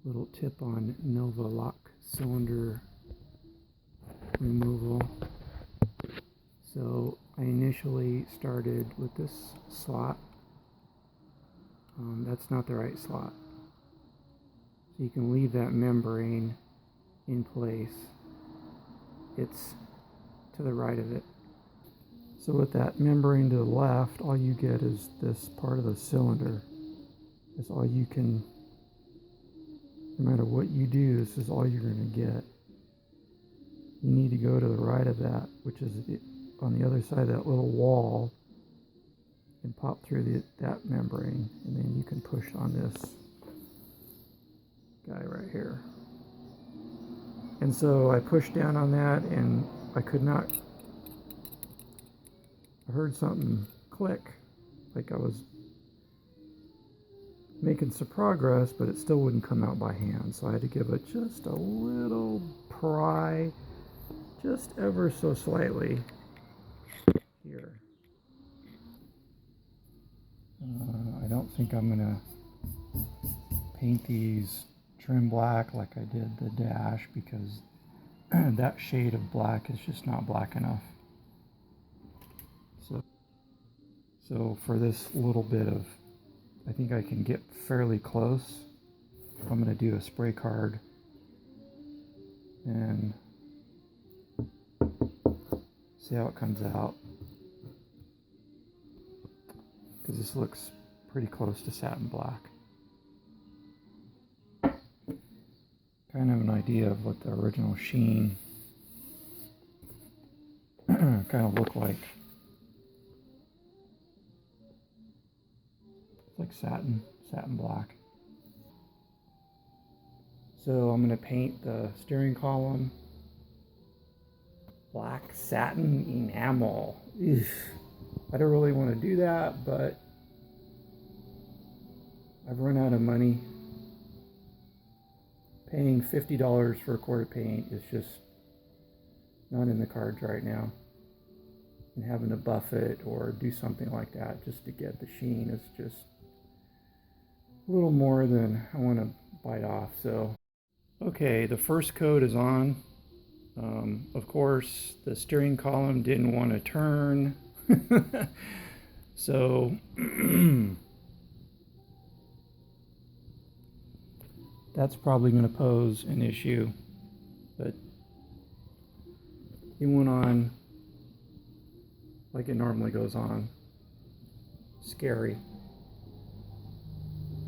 Little tip on Nova lock cylinder removal. So I initially started with this slot. That's not the right slot. So you can leave that membrane in place. It's to the right of it. So with that membrane to the left, all you get is this part of the cylinder. That's all you can, no matter what you do, this is all you're going to get. You need to go to the right of that, which is on the other side of that little wall, and pop through that membrane, and then you can push on this guy right here. And so I pushed down on that, and I could not, I heard something click, like I was making some progress, but it still wouldn't come out by hand. So I had to give it just a little pry, just ever so slightly here. I don't think I'm gonna paint these trim black like I did the dash, because that shade of black is just not black enough. So for this little bit of, I think I can get fairly close. I'm going to do a spray card and see how it comes out, because this looks pretty close to satin black. Kind of an idea of what the original sheen kind of looked like. It's like satin black. So I'm going to paint the steering column black satin enamel. Eesh. I don't really want to do that, but I've run out of money. Paying $50 for a quart of paint is just not in the cards right now. And having to buff it or do something like that just to get the sheen is just a little more than I want to bite off. So, okay, the first coat is on. Of course, the steering column didn't want to turn. So that's probably going to pose an issue, but it went on like it normally goes on. Scary.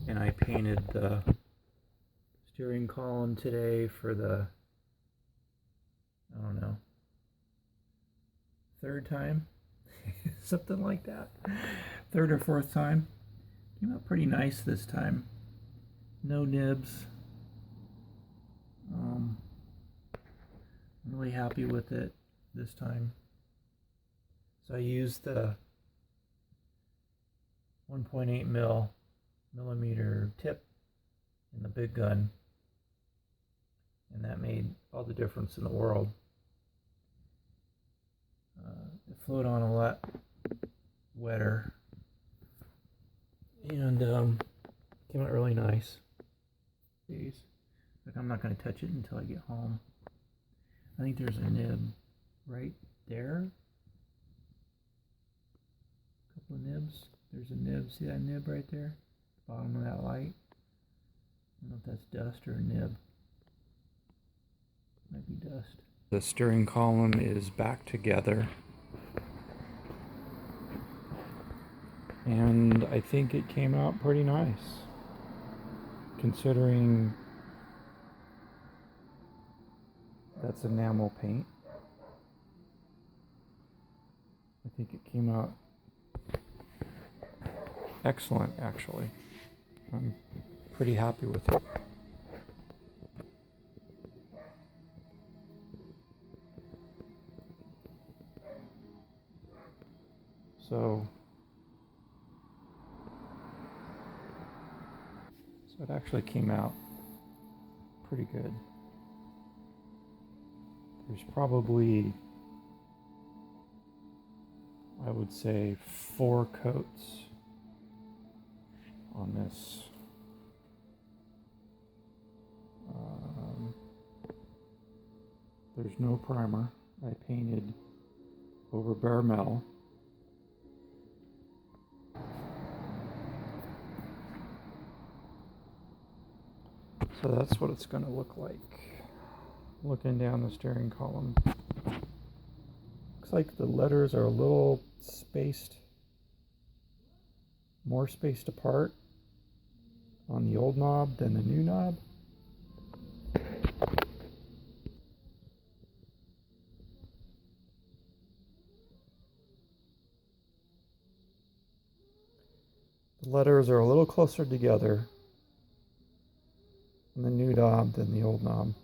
And I painted the steering column today for the, I don't know, third time? Something like that. Third or fourth time. Came out pretty nice this time. No nibs. I'm really happy with it this time. So I used the 1.8 millimeter tip in the big gun, and that made all the difference in the world. It flowed on a lot wetter, and came out really nice. But I'm not going to touch it until I get home. I think there's a nib right there. A couple of nibs. There's a nib. See that nib right there? Bottom of that light. I don't know if that's dust or a nib. Might be dust. The steering column is back together. And I think it came out pretty nice, considering that's enamel paint. I think it came out excellent, actually. I'm pretty happy with it. So it actually came out pretty good. There's probably, I would say, 4 coats on this There's no primer. I painted over bare metal. So that's what it's going to look like. Looking down the steering column. Looks like the letters are a little spaced, more spaced apart on the old knob than the new knob. The letters are a little closer together on the new knob than the old knob.